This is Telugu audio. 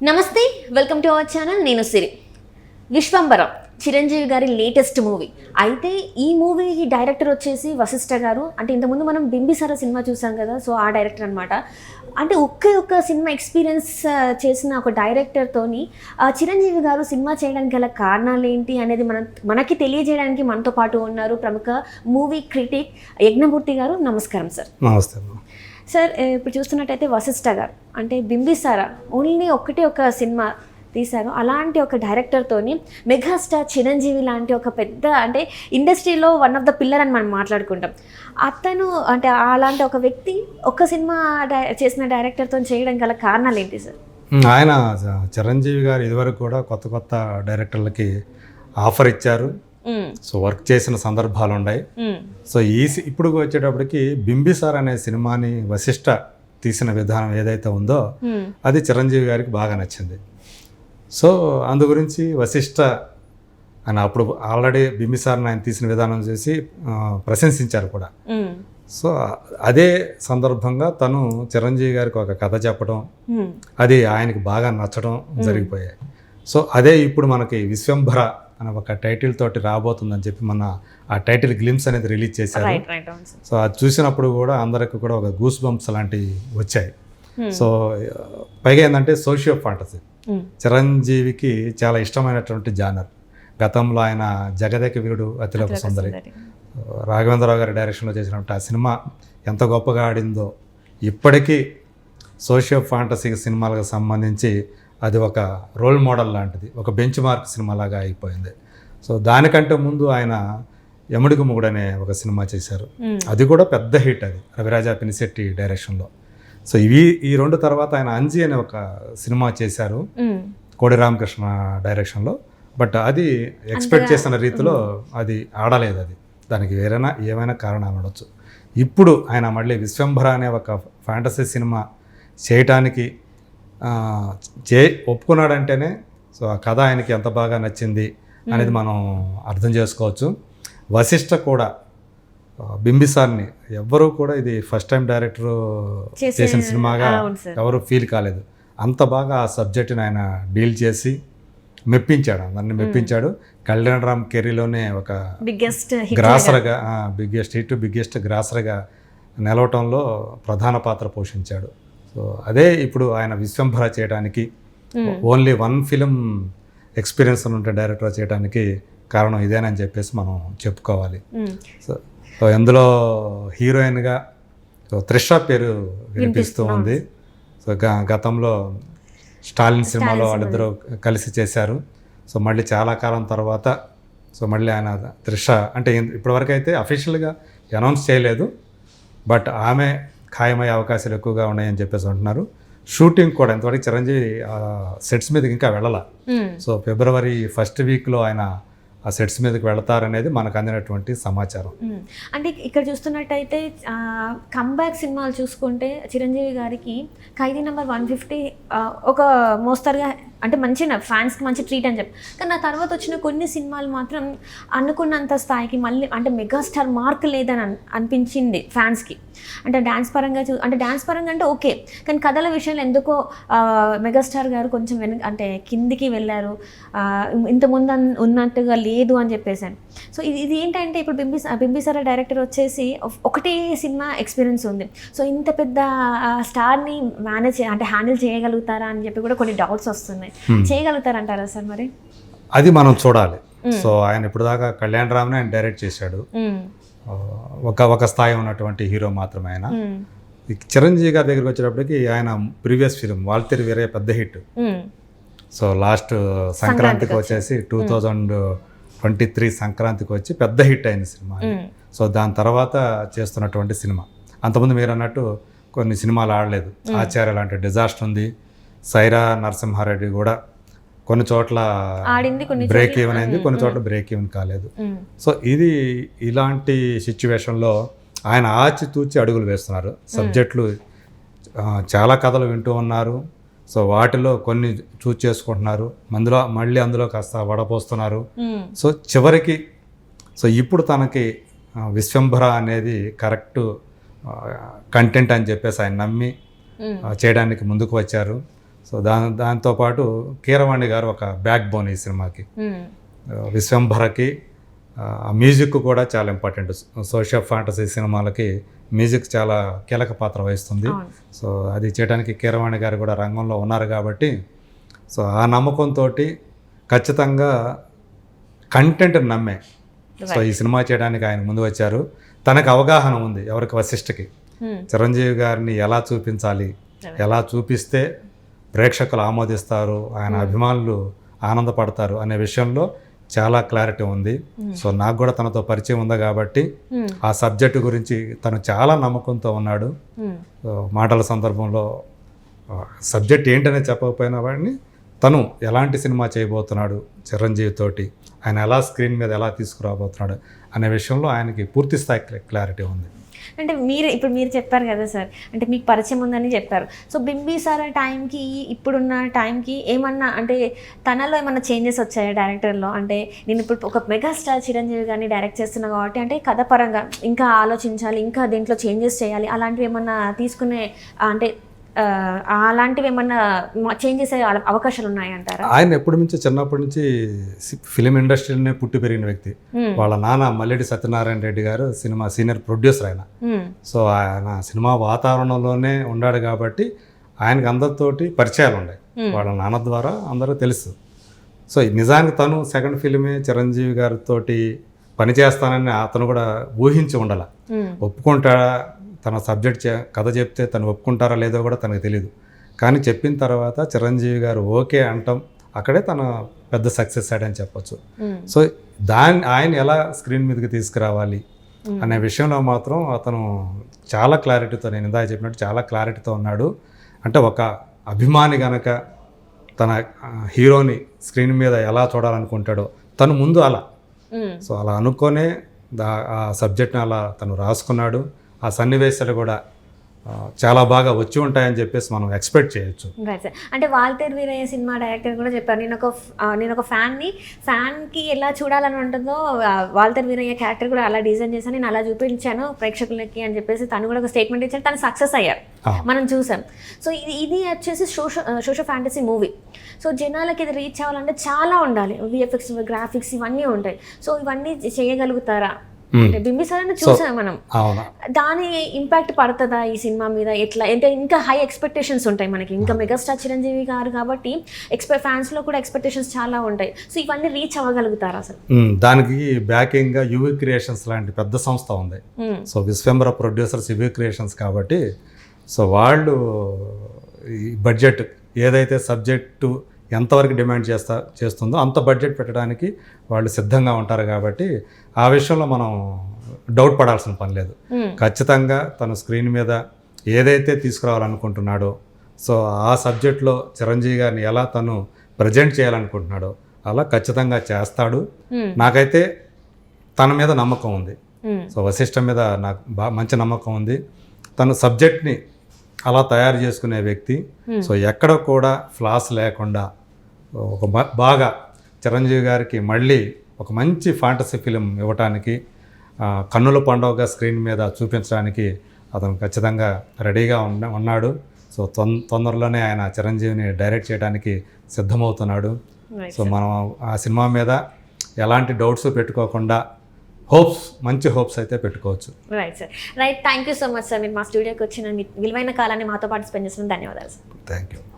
నమస్తే, వెల్కమ్ టు అవర్ ఛానల్. నేను సిరి. విశ్వంబరం చిరంజీవి గారి లేటెస్ట్ మూవీ. అయితే ఈ మూవీకి డైరెక్టర్ వచ్చేసి వశిష్ఠ గారు. అంటే ఇంతకుముందు మనం బింబిసార సినిమా చూసాం కదా, సో ఆ డైరెక్టర్ అనమాట. అంటే ఒక్క సినిమా ఎక్స్పీరియన్స్ చేసిన ఒక డైరెక్టర్తోని చిరంజీవి గారు సినిమా చేయడానికి గల కారణాలు ఏంటి అనేది మనకి తెలియజేయడానికి మనతో పాటు ఉన్నారు ప్రముఖ మూవీ క్రిటిక్ యజ్ఞమూర్తి గారు. నమస్కారం సార్. నమస్తే సార్. ఇప్పుడు చూస్తున్నట్టయితే వశిష్ఠ గారు అంటే బింబిసార ఓన్లీ ఒక సినిమా తీశారు. అలాంటి ఒక డైరెక్టర్తోని మెగాస్టార్ చిరంజీవి లాంటి ఒక పెద్ద అంటే ఇండస్ట్రీలో వన్ ఆఫ్ ద పిల్లర్ అని మనం మాట్లాడుకుంటాం. అతను అంటే అలాంటి ఒక వ్యక్తి ఒక సినిమా చేసిన డైరెక్టర్తో చేయడం గల కారణాలు ఏంటి సార్? ఆయన చిరంజీవి గారు ఇదివరకు కూడా కొత్త డైరెక్టర్లకి ఆఫర్ ఇచ్చారు. సో వర్క్ చేసిన సందర్భాలు ఉన్నాయి. సో ఇప్పుడు వచ్చేటప్పటికి బింబిసార్ అనే సినిమాని వశిష్ఠ తీసిన విధానం ఏదైతే ఉందో అది చిరంజీవి గారికి బాగా నచ్చింది. సో అందు గురించి వశిష్ఠ ఆయన అప్పుడు ఆల్రెడీ బింబిసార్ని ఆయన తీసిన విధానం చూసి ప్రశంసించారు కూడా. సో అదే సందర్భంగా తను చిరంజీవి గారికి ఒక కథ చెప్పడం, అది ఆయనకి బాగా నచ్చడం జరిగిపోయాయి. సో అదే ఇప్పుడు మనకి విశ్వంభర అనే ఒక టైటిల్ తోటి రాబోతుందని చెప్పి మన ఆ టైటిల్ గ్లిమ్స్ అనేది రిలీజ్ చేశారు. సో అది చూసినప్పుడు కూడా అందరికి కూడా ఒక గూస్ బంప్స్ లాంటివి వచ్చాయి. సో పైగా ఏంటంటే సోషియో ఫాంటసీ చిరంజీవికి చాలా ఇష్టమైనటువంటి జానర్. గతంలో ఆయన జగదేక వీరుడు అతిలోక సుందరి, రాఘవేంద్రరావు గారి డైరెక్షన్లో చేసినటువంటి ఆ సినిమా ఎంత గొప్పగా ఆడిందో, ఇప్పటికీ సోషియో ఫాంటసీ సినిమాలకు సంబంధించి అది ఒక రోల్ మోడల్ లాంటిది, ఒక బెంచ్ మార్క్ సినిమాలాగా అయిపోయింది. సో దానికంటే ముందు ఆయన యముడికి మొగుడు అనే ఒక సినిమా చేశారు. అది కూడా పెద్ద హిట్, అది రవిరాజా పినిశెట్టి డైరెక్షన్లో. సో ఈ రెండు తర్వాత ఆయన అంజీ అనే ఒక సినిమా చేశారు కోడి రామకృష్ణ డైరెక్షన్లో. బట్ అది ఎక్స్పెక్ట్ చేసిన రీతిలో అది ఆడలేదు. అది దానికి ఏమైనా కారణాలు ఉండొచ్చు. ఇప్పుడు ఆయన మళ్ళీ విశ్వంభర అనే ఒక ఫ్యాంటసీ సినిమా చేయటానికి ఒప్పుకున్నాడంటేనే సో ఆ కథ ఆయనకి ఎంత బాగా నచ్చింది అనేది మనం అర్థం చేసుకోవచ్చు. వశిష్ఠ కూడా బింబిసార్ని ఎవ్వరూ కూడా ఇది ఫస్ట్ టైం డైరెక్టర్ చేసిన సినిమాగా ఎవరు ఫీల్ కాలేదు. అంత బాగా ఆ సబ్జెక్ట్ని ఆయన డీల్ చేసి మెప్పించాడు, అందరిని మెప్పించాడు. కళ్యాణ్ రామ్ కెరీలోనే ఒక గ్రాసరగా బిగ్గెస్ట్ గ్రాసరగా నిలవటంలో ప్రధాన పాత్ర పోషించాడు. సో అదే ఇప్పుడు ఆయన విశ్వంభర చేయడానికి, ఓన్లీ వన్ ఫిలిం ఎక్స్పీరియన్స్ ఉంటే డైరెక్టర్ చేయడానికి కారణం ఇదేనని చెప్పేసి మనం చెప్పుకోవాలి. సో ఇందులో హీరోయిన్గా త్రిష పేరు వినిపిస్తూ ఉంది. సో గతంలో స్టాలిన్ సినిమాలో వాళ్ళిద్దరూ కలిసి చేశారు. సో మళ్ళీ చాలా కాలం తర్వాత సో మళ్ళీ ఆయన త్రిష అంటే ఇప్పటివరకు అయితే అఫీషియల్గా అనౌన్స్ చేయలేదు, బట్ ఆమె ఖాయమయ్యే అవకాశాలు ఎక్కువగా ఉన్నాయని చెప్పేసి అంటున్నారు. షూటింగ్ కూడా ఇంతవరకు చిరంజీవి సెట్స్ మీదకి ఇంకా వెళ్ళాల. సో ఫిబ్రవరి ఫస్ట్ వీక్లో ఆయన ఆ సెట్స్ మీదకి వెళతారనేది మనకు అందినటువంటి సమాచారం. అంటే ఇక్కడ చూస్తున్నట్టయితే కంబ్యాక్ సినిమాలు చూసుకుంటే చిరంజీవి గారికి ఖైదీ నెంబర్ 150 ఒక మోస్తరుగా అంటే మంచి ఫ్యాన్స్కి మంచి ట్రీట్ అని చెప్పి, కానీ నా తర్వాత వచ్చిన కొన్ని సినిమాలు మాత్రం అనుకున్నంత స్థాయికి మళ్ళీ అంటే మెగాస్టార్ మార్క్ లేదని అనిపించింది ఫ్యాన్స్కి. అంటే డ్యాన్స్ పరంగా అంటే ఓకే, కానీ కథల విషయంలో ఎందుకో మెగాస్టార్ గారు కొంచెం అంటే కిందికి వెళ్ళారు, ఇంతకుముందు ఉన్నట్టుగా లేదు అని చెప్పేసాను. సో ఇది ఏంటంటే ఇప్పుడు బింబిసార డైరెక్టర్ వచ్చేసి ఒకటే సినిమా ఎక్స్పీరియన్స్ ఉంది. సో ఇంత పెద్ద స్టార్ని మేనేజ్ అంటే హ్యాండిల్ చేయగలుగుతారా అని చెప్పి కూడా కొన్ని డౌట్స్ వస్తున్నాయి. చేయగలుగుతారంటారా సార్? మరి అది మనం చూడాలి. సో ఆయన ఇప్పుడు దాకా కళ్యాణ్ రామ్ని ఆయన డైరెక్ట్ చేశాడు, ఒక స్థాయి ఉన్నటువంటి హీరో మాత్రమే ఆయన. చిరంజీవి గారి దగ్గరికి వచ్చేటప్పటికి ఆయన ప్రీవియస్ ఫిలిం వాల్తేరు వీరయ్య పెద్ద హిట్. సో లాస్ట్ సంక్రాంతికి వచ్చేసి 2023 సంక్రాంతికి వచ్చి పెద్ద హిట్ అయింది సినిమా. సో దాని తర్వాత చేస్తున్నటువంటి సినిమా. అంతకుముందు మీరు అన్నట్టు కొన్ని సినిమాలు ఆడలేదు. ఆచార్య లాంటి డిజాస్టర్ ఉంది, సైరా నరసింహారెడ్డి కూడా కొన్ని చోట్ల బ్రేక్ ఈవెన్ అయింది, కొన్ని చోట్ల బ్రేక్ ఈవెన్ కాలేదు. సో ఇలాంటి సిచ్యువేషన్లో ఆయన ఆచితూచి అడుగులు వేస్తున్నారు. సబ్జెక్టులు చాలా కథలు వింటూ ఉన్నారు. సో వాటిలో కొన్ని చూస్ చేసుకుంటున్నారు, మళ్ళీ అందులో కాస్త వడపోస్తున్నారు. సో చివరికి ఇప్పుడు తనకి విశ్వంభర అనేది కరెక్ట్ కంటెంట్ అని చెప్పేసి ఆయన నమ్మి చేయడానికి ముందుకు వచ్చారు. సో దాంతోపాటు కీరవాణి గారు ఒక బ్యాక్ బోన్ ఈ సినిమాకి. విశ్వంభరకి ఆ మ్యూజిక్ కూడా చాలా ఇంపార్టెంట్. సోషల్ ఫ్యాంటసీ సినిమాలకి మ్యూజిక్ చాలా కీలక పాత్ర వహిస్తుంది. సో అది చేయడానికి కీరవాణి గారు కూడా రంగంలో ఉన్నారు కాబట్టి సో ఆ నమ్మకంతో ఖచ్చితంగా కంటెంట్ నమ్మే సో ఈ సినిమా చేయడానికి ఆయన ముందు వచ్చారు. తనకు అవగాహన ఉంది ఎవరికి, వశిష్ఠకి చిరంజీవి గారిని ఎలా చూపించాలి, ఎలా చూపిస్తే ప్రేక్షకులు ఆమోదిస్తారు, ఆయన అభిమానులు ఆనందపడతారు అనే విషయంలో చాలా క్లారిటీ ఉంది. సో నాకు కూడా తనతో పరిచయం ఉంది కాబట్టి ఆ సబ్జెక్టు గురించి తను చాలా నమ్మకంతో ఉన్నాడు. మాటల సందర్భంలో సబ్జెక్ట్ ఏంటనే చెప్పకపోయినా వాడిని తను ఎలాంటి సినిమా చేయబోతున్నాడు చిరంజీవి తోటి, ఆయన ఎలా స్క్రీన్ మీద ఎలా తీసుకురాబోతున్నాడు అనే విషయంలో ఆయనకి పూర్తి స్థాయి క్లారిటీ ఉంది. అంటే మీరు చెప్పారు కదా సార్, అంటే మీకు పరిచయం ఉందని చెప్పారు. సో బింబిసారా టైంకి ఇప్పుడున్న టైంకి ఏమన్నా అంటే తనలో ఏమన్నా చేంజెస్ వచ్చాయా డైరెక్టర్లో? అంటే నేను ఇప్పుడు ఒక మెగాస్టార్ చిరంజీవి గారిని డైరెక్ట్ చేస్తున్నా కాబట్టి అంటే కథ పరంగా ఇంకా ఆలోచించాలి, ఇంకా దీంట్లో చేంజెస్ చేయాలి, అలాంటివి ఏమన్నా తీసుకునే అంటే అలాంటివి ఏమన్నా చేంజెస్ అయ్యే అవకాశాలు ఉన్నాయంటారా? ఆయన ఎప్పటి నుంచి చిన్నప్పటి నుంచి ఫిలిం ఇండస్ట్రీలోనే పుట్టి పెరిగిన వ్యక్తి. వాళ్ళ నాన్న మల్లెడి సత్యనారాయణ రెడ్డి గారు సినిమా సీనియర్ ప్రొడ్యూసర్ ఆయన. సో ఆయన సినిమా వాతావరణంలోనే ఉన్నాడు కాబట్టి ఆయనకు అందరితోటి పరిచయాలు ఉన్నాయి. వాళ్ళ నాన్న ద్వారా అందరూ తెలుసు. సో నిజానికి తను సెకండ్ ఫిలిమే చిరంజీవి గారితో పనిచేస్తానని అతను కూడా ఊహించి ఉండాల. ఒప్పుకుంటాడా, తన సబ్జెక్ట్ కథ చెప్తే తను ఒప్పుకుంటారా లేదో కూడా తనకు తెలియదు. కానీ చెప్పిన తర్వాత చిరంజీవి గారు ఓకే అంటాం, అక్కడే తన పెద్ద సక్సెస్ అయ్యాడని చెప్పొచ్చు. సో ఆయన ఎలా స్క్రీన్ మీదకి తీసుకురావాలి అనే విషయంలో మాత్రం అతను చాలా క్లారిటీతో, నేను ఇందాక చెప్పినట్టు చాలా క్లారిటీతో ఉన్నాడు. అంటే ఒక అభిమాని గనక తన హీరోని స్క్రీన్ మీద ఎలా చూడాలనుకుంటాడో తను ముందు అలా సో అలా అనుకోనే ఆ సబ్జెక్ట్ని అలా తను రాసుకున్నాడు. ఆ సన్నివేశాలు కూడా చాలా బాగా వచ్చి ఉంటాయని చెప్పేసి మనం ఎక్స్పెక్ట్ చేయొచ్చు. Right sir. అంటే వాల్టర్ వీరయ్య సినిమా డైరెక్టర్ కూడా చెప్పారు, నేను ఒక ఫ్యాన్కి ఎలా చూడాలని ఉంటుందో వాల్టర్ వీరయ్య క్యారెక్టర్ కూడా అలా డిజైన్ చేశాను, నేను అలా చూపించాను ప్రేక్షకులకి అని చెప్పేసి తను కూడా ఒక స్టేట్మెంట్ ఇచ్చాను. తను సక్సెస్ అయ్యారు, మనం చూసాం. సో ఇది వచ్చేసి సోషల్ ఫ్యాంటసీ మూవీ. సో జనాలకి ఇది రీచ్ అవ్వాలంటే చాలా ఉండాలి, విఎఫ్ఎక్స్, గ్రాఫిక్స్ ఇవన్నీ ఉంటాయి. సో ఇవన్నీ చేయగలుగుతారా? బింబిసారాని చూసాం మనం, దాని ఇంపాక్ట్ పడుతుందా ఈ సినిమా మీద? ఎట్లా అంటే ఇంకా హై ఎక్స్పెక్టేషన్స్ ఉంటాయి మనకి, ఇంకా మెగాస్టార్ చిరంజీవి గారు కాబట్టి ఫ్యాన్స్ లో కూడా ఎక్స్పెక్టేషన్స్ చాలా ఉంటాయి. సో ఇవన్నీ రీచ్ అవ్వగలుగుతారా అసలు? దానికి బ్యాకింగ్ గా యువి క్రియేషన్స్ లాంటి పెద్ద సంస్థ ఉంది. So Vishwambhara producers UV creations కాబట్టి సో వాళ్ళు ఈ బడ్జెట్ ఏదైతే సబ్జెక్టు ఎంతవరకు డిమాండ్ చేస్తుందో అంత బడ్జెట్ పెట్టడానికి వాళ్ళు సిద్ధంగా ఉంటారు. కాబట్టి ఆ విషయంలో మనం డౌట్ పడాల్సిన పని లేదు. ఖచ్చితంగా తను స్క్రీన్ మీద ఏదైతే తీసుకురావాలనుకుంటున్నాడో సో ఆ సబ్జెక్ట్లో చిరంజీవి గారిని ఎలా తను ప్రజెంట్ చేయాలనుకుంటున్నాడో అలా ఖచ్చితంగా చేస్తాడు. నాకైతే తన మీద నమ్మకం ఉంది. సో వశిష్ఠ మీద నాకు మంచి నమ్మకం ఉంది. తను సబ్జెక్ట్ని అలా తయారు చేసుకునే వ్యక్తి. సో ఎక్కడ కూడా ఫ్లాస్ లేకుండా ఒక బాగా చిరంజీవి గారికి మళ్ళీ ఒక మంచి ఫాంటసీ ఫిలిం ఇవ్వటానికి, కన్నుల పండుగగా స్క్రీన్ మీద చూపించడానికి అతను ఖచ్చితంగా రెడీగా ఉన్నాడు. సో తొందరలోనే ఆయన చిరంజీవిని డైరెక్ట్ చేయడానికి సిద్ధమవుతున్నాడు. సో మనం ఆ సినిమా మీద ఎలాంటి డౌట్స్ పెట్టుకోకుండా మంచి హోప్స్ అయితే పెట్టుకోవచ్చు. Right sir, right. Thank you so much sir, మీరు మా స్టూడియోకి వచ్చిన మీ విలువైన కాలాన్ని మాతో పాటు స్పెండ్ చేసిన ధన్యవాదాలు సార్. Thank you.